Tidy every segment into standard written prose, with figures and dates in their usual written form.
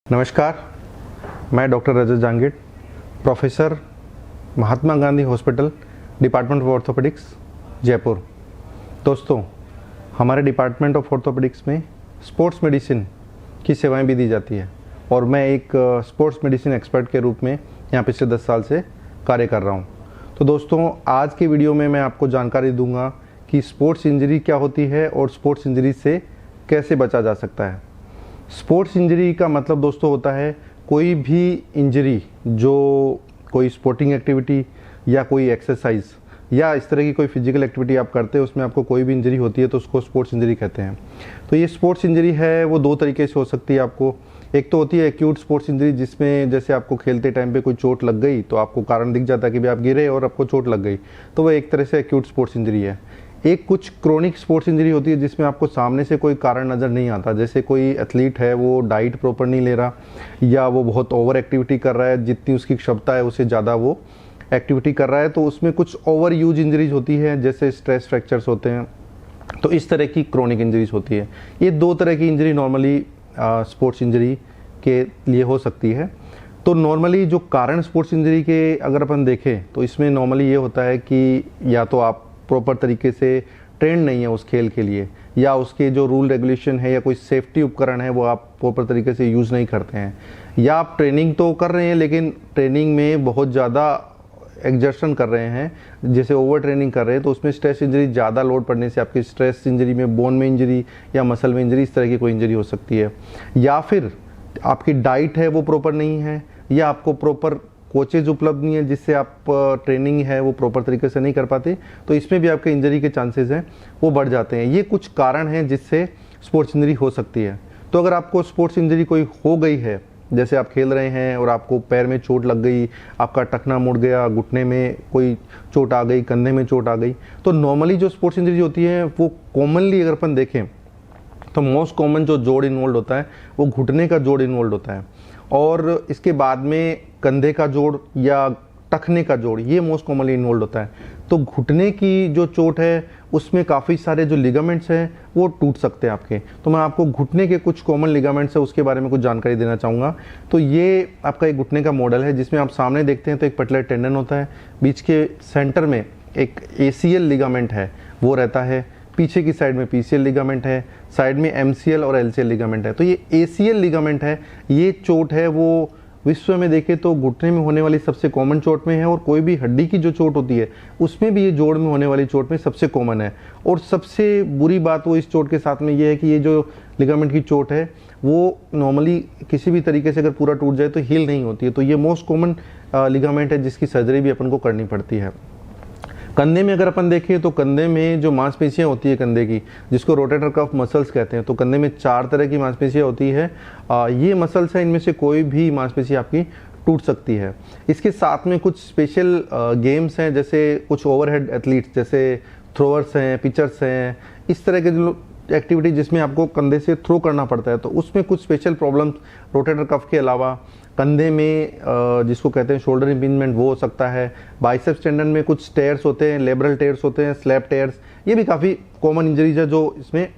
नमस्कार, मैं doctor Rajat Jangid, professor, Mahatma Gandhi hospital, department of orthopaedics, Jaipur. दोस्तों, हमारे डिपार्टमेंट ऑफ ऑर्थोपेडिक्स में स्पोर्ट्स मेडिसिन की सेवाएं भी दी जाती है और मैं एक स्पोर्ट्स मेडिसिन एक्सपर्ट के रूप में यहाँ पिछले 10 साल से कार्य कर रहा हूँ। तो दोस्तों, आज की वीडियो में मैं आपको जानकारी दूंगा कि स्पोर्ट्स इंजरी क्या होती है और स्पोर्ट्स इंजरी से कैसे बचा जा सकता है। स्पोर्ट्स इंजरी का मतलब दोस्तों होता है कोई भी इंजरी जो कोई स्पोर्टिंग एक्टिविटी या कोई एक्सरसाइज या इस तरह की कोई फिजिकल एक्टिविटी आप करते हैं उसमें आपको कोई भी इंजरी होती है तो उसको स्पोर्ट्स इंजरी कहते हैं। तो ये स्पोर्ट्स इंजरी है वो दो तरीके से हो सकती है आपको। एक तो होती है एक्यूट स्पोर्ट्स इंजरी, जिसमें जैसे आपको खेलते टाइम पे कोई चोट लग गई तो आपको कारण दिख जाता है कि भाई आप गिरे और आपको चोट लग गई, तो वो एक तरह से एक्यूट स्पोर्ट्स इंजरी है। एक कुछ क्रोनिक स्पोर्ट्स इंजरी होती है जिसमें आपको सामने से कोई कारण नज़र नहीं आता, जैसे कोई एथलीट है वो डाइट प्रॉपर नहीं ले रहा या वो बहुत ओवर एक्टिविटी कर रहा है, जितनी उसकी क्षमता है उससे ज़्यादा वो एक्टिविटी कर रहा है, तो उसमें कुछ ओवर यूज इंजरीज होती है, जैसे स्ट्रेस फ्रैक्चर्स होते हैं। तो इस तरह की क्रोनिक इंजरीज होती है। ये दो तरह की इंजरी नॉर्मली स्पोर्ट्स इंजरी के लिए हो सकती है। तो नॉर्मली जो कारण स्पोर्ट्स इंजरी के अगर अपन देखें तो इसमें नॉर्मली ये होता है कि या तो आप प्रॉपर तरीके से ट्रेंड नहीं है उस खेल के लिए, या उसके जो रूल रेगुलेशन है या कोई सेफ्टी उपकरण है वो आप प्रॉपर तरीके से यूज़ नहीं करते हैं, या आप ट्रेनिंग तो कर रहे हैं लेकिन ट्रेनिंग में बहुत ज़्यादा एग्जर्शन कर रहे हैं, जैसे ओवर ट्रेनिंग कर रहे हैं, तो उसमें स्ट्रेस इंजरी ज़्यादा लोड पड़ने से आपकी स्ट्रेस इंजरी में बोन में इंजरी या मसल में इंजरी इस तरह की कोई इंजरी हो सकती है। या फिर आपकी डाइट है वो प्रॉपर नहीं है, या आपको प्रॉपर कोचेज उपलब्ध नहीं है जिससे आप ट्रेनिंग है वो प्रॉपर तरीके से नहीं कर पाते, तो इसमें भी आपके इंजरी के चांसेस हैं वो बढ़ जाते हैं। ये कुछ कारण हैं जिससे स्पोर्ट्स इंजरी हो सकती है। तो अगर आपको स्पोर्ट्स इंजरी कोई हो गई है, जैसे आप खेल रहे हैं और आपको पैर में चोट लग गई, आपका टखना मुड़ गया, घुटने में कोई चोट आ गई, कंधे में चोट आ गई, तो नॉर्मली जो स्पोर्ट्स इंजरी होती है वो कॉमनली अगर अपन देखें तो मोस्ट कॉमन जो जोड़ इन्वॉल्व होता है वो घुटने का जोड़ इन्वॉल्व होता है, और इसके बाद में कंधे का जोड़ या टखने का जोड़ ये मोस्ट कॉमनली इन्वॉल्व होता है। तो घुटने की जो चोट है उसमें काफ़ी सारे जो लिगामेंट्स हैं वो टूट सकते हैं आपके। तो मैं आपको घुटने के कुछ कॉमन लिगामेंट्स है उसके बारे में कुछ जानकारी देना चाहूँगा। तो ये आपका एक घुटने का मॉडल है जिसमें आप सामने देखते हैं तो एक पटलेट टेंडन होता है, बीच के सेंटर में एक ACL लिगामेंट है वो रहता है, पीछे की साइड में PCL लिगामेंट है, साइड में MCL और LCL लिगामेंट है। तो ये ACL लिगामेंट है, ये चोट है वो विश्व में देखें तो घुटने में होने वाली सबसे कॉमन चोट में है, और कोई भी हड्डी की जो चोट होती है उसमें भी ये जोड़ में होने वाली चोट में सबसे कॉमन है। और सबसे बुरी बात वो इस चोट के साथ में ये है कि ये जो लिगामेंट की चोट है वो नॉर्मली किसी भी तरीके से अगर पूरा टूट जाए तो हील नहीं होती है। तो ये मोस्ट कॉमन लिगामेंट है जिसकी सर्जरी भी अपन को करनी पड़ती है। कंधे में अगर अपन देखें तो कंधे में जो मांसपेशियां होती है कंधे की, जिसको रोटेटर कफ मसल्स कहते हैं, तो कंधे में 4 तरह की मांसपेशियां होती है। ये मसल्स हैं, इनमें से कोई भी मांसपेशी आपकी टूट सकती है। इसके साथ में कुछ स्पेशल गेम्स हैं, जैसे कुछ ओवरहेड एथलीट्स जैसे थ्रोअर्स हैं, पिचर्स हैं, इस तरह के जो एक्टिविटी जिसमें आपको कंधे से थ्रो करना पड़ता है, तो उसमें कुछ स्पेशल प्रॉब्लम्स रोटेटर कफ के अलावा कंधे में जिसको कहते हैं शोल्डर इम्पिंजमेंट वो हो सकता है। बाइसेप्स टेंडन में कुछ टेयर्स होते हैं, लेबरल टेयर्स होते हैं, स्लैप टेयर्स, ये भी काफ़ी कॉमन इंजरीज है जो इसमें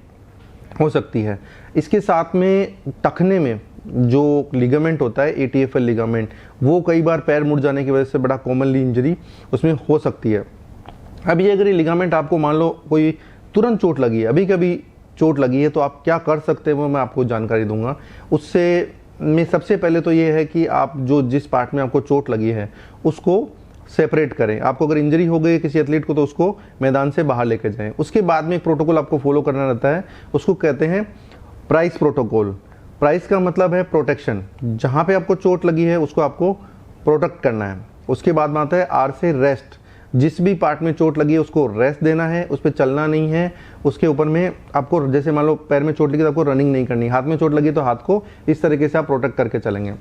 हो सकती है। इसके साथ में टखने में जो लिगामेंट होता है ATFL लिगामेंट, वो कई बार पैर मुड़ जाने की वजह से बड़ा कॉमनली इंजरी उसमें हो सकती है। अब ये अगर ये लिगामेंट आपको मान लो कोई तुरंत चोट लगी है, अभी कभी चोट लगी है, तो आप क्या कर सकते हैं वो मैं आपको जानकारी दूंगा। उससे में सबसे पहले तो ये है कि आप जो जिस पार्ट में आपको चोट लगी है उसको सेपरेट करें। आपको अगर इंजरी हो गई है किसी एथलीट को तो उसको मैदान से बाहर लेकर जाएं। उसके बाद में एक प्रोटोकॉल आपको फॉलो करना रहता है, उसको कहते हैं प्राइस प्रोटोकॉल। प्राइस का मतलब है प्रोटेक्शन, जहाँ पे आपको चोट लगी है उसको आपको प्रोटेक्ट करना है। उसके बाद में आता है R से रेस्ट, जिस भी पार्ट में चोट लगी है उसको रेस्ट देना है, उस पर चलना नहीं है। उसके ऊपर में आपको जैसे मान लो पैर में चोट लगी तो आपको रनिंग नहीं करनी, हाथ में चोट लगी तो हाथ को इस तरीके से आप प्रोटेक्ट करके चलेंगे।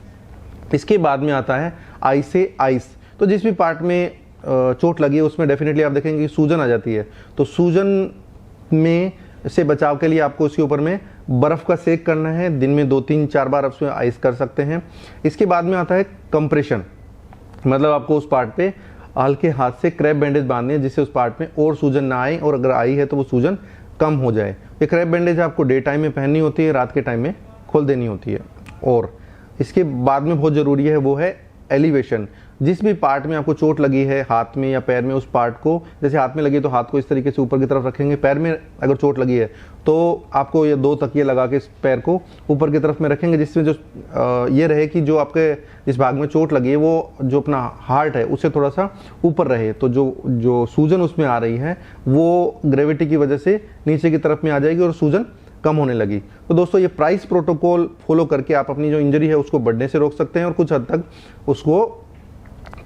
इसके बाद में आता है आई से आइस। तो जिस भी पार्ट में चोट लगी है उसमें डेफिनेटली आप देखेंगे कि सूजन आ जाती है, तो सूजन में से बचाव के लिए आपको उसके ऊपर में बर्फ़ का सेक करना है। दिन में 2-3-4 बार आप उसमें आइस कर सकते हैं। इसके बाद में आता है कंप्रेशन, मतलब आपको उस पार्ट पे हल्के हाथ से क्रैप बैंडेज बांधनी है जिससे उस पार्ट में और सूजन ना आए, और अगर आई है तो वो सूजन कम हो जाए। ये क्रैप बैंडेज आपको डे टाइम में पहननी होती है, रात के टाइम में खोल देनी होती है। और इसके बाद में बहुत ज़रूरी है वो है एलिवेशन। जिस भी पार्ट में आपको चोट लगी है, हाथ में या पैर में, उस पार्ट को, जैसे हाथ में लगी तो हाथ को इस तरीके से ऊपर की तरफ रखेंगे, पैर में अगर चोट लगी है तो आपको ये 2 तकिए लगा के इस पैर को ऊपर की तरफ में रखेंगे, जिसमें जो ये रहे कि जो आपके जिस भाग में चोट लगी है वो जो अपना हार्ट है उससे थोड़ा सा ऊपर रहे, तो जो सूजन उसमें आ रही है वो ग्रेविटी की वजह से नीचे की तरफ में आ जाएगी और सूजन कम होने लगी। तो दोस्तों ये प्राइस प्रोटोकॉल फॉलो करके आप अपनी जो इंजरी है उसको बढ़ने से रोक सकते हैं और कुछ हद तक उसको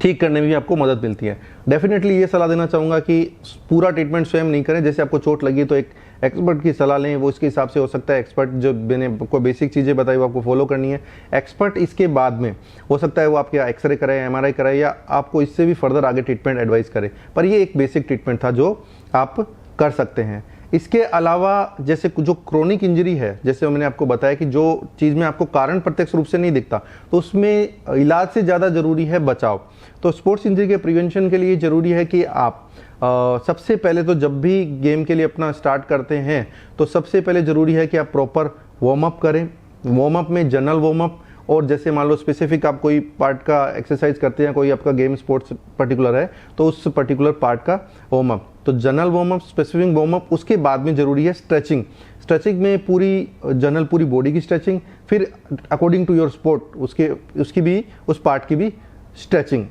ठीक करने में भी आपको मदद मिलती है। डेफिनेटली ये सलाह देना चाहूँगा कि पूरा ट्रीटमेंट स्वयं नहीं करें। जैसे आपको चोट लगी तो एक एक्सपर्ट की सलाह लें, वो इसके हिसाब से हो सकता है। एक्सपर्ट जो मैंने आपको बेसिक चीज़ें बताई वो आपको फॉलो करनी है। एक्सपर्ट इसके बाद में हो सकता है वो आपके एक्सरे कराए, MRI कराए या आपको इससे भी फर्दर आगे ट्रीटमेंट एडवाइस करे, पर ये एक बेसिक ट्रीटमेंट था जो आप कर सकते हैं। इसके अलावा जैसे जो क्रोनिक इंजरी है, जैसे मैंने आपको बताया कि जो चीज़ में आपको कारण प्रत्यक्ष रूप से नहीं दिखता तो उसमें इलाज से ज़्यादा ज़रूरी है बचाव। तो स्पोर्ट्स इंजरी के प्रिवेंशन के लिए ज़रूरी है कि आप सबसे पहले तो जब भी गेम के लिए अपना स्टार्ट करते हैं तो सबसे पहले ज़रूरी है कि आप प्रॉपर वार्म अप करें। वार्म अप में जनरल वार्म अप, और जैसे मान लो स्पेसिफिक आप कोई पार्ट का एक्सरसाइज करते हैं, कोई आपका गेम स्पोर्ट्स पर्टिकुलर है तो उस पर्टिकुलर पार्ट का वार्म अप, तो general warm up, specific warm up. उसके बाद में ज़रूरी है स्ट्रेचिंग। स्ट्रेचिंग में पूरी बॉडी की स्ट्रेचिंग, फिर अकॉर्डिंग टू योर स्पोर्ट उसकी भी उस पार्ट की भी स्ट्रेचिंग।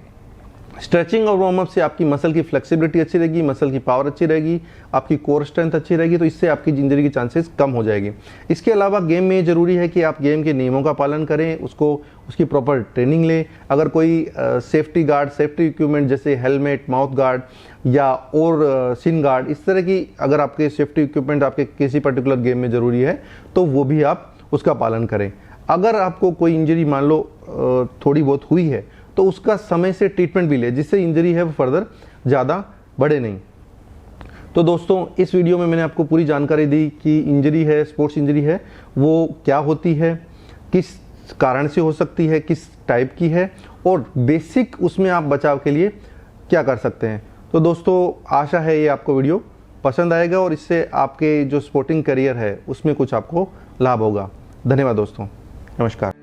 स्ट्रेचिंग और वार्म अप से आपकी मसल की फ्लेक्सिबिलिटी अच्छी रहेगी, मसल की पावर अच्छी रहेगी, आपकी कोर स्ट्रेंथ अच्छी रहेगी, तो इससे आपकी इंजरी की चांसेस कम हो जाएगी। इसके अलावा गेम में ज़रूरी है कि आप गेम के नियमों का पालन करें, उसकी प्रॉपर ट्रेनिंग लें। अगर कोई सेफ्टी गार्ड, सेफ्टी इक्विपमेंट जैसे हेलमेट, माउथ गार्ड या और सिन गार्ड, इस तरह की अगर आपके सेफ्टी इक्विपमेंट आपके किसी पर्टिकुलर गेम में ज़रूरी है तो वो भी आप उसका पालन करें। अगर आपको कोई इंजरी मान लो थोड़ी बहुत हुई है तो उसका समय से ट्रीटमेंट भी ले, जिससे इंजरी है वो फर्दर ज़्यादा बढ़े नहीं। तो दोस्तों इस वीडियो में मैंने आपको पूरी जानकारी दी कि इंजरी है, स्पोर्ट्स इंजरी है, वो क्या होती है, किस कारण से हो सकती है, किस टाइप की है, और बेसिक उसमें आप बचाव के लिए क्या कर सकते हैं। तो दोस्तों आशा है ये आपको वीडियो पसंद आएगा और इससे आपके जो स्पोर्टिंग करियर है उसमें कुछ आपको लाभ होगा। धन्यवाद दोस्तों, नमस्कार।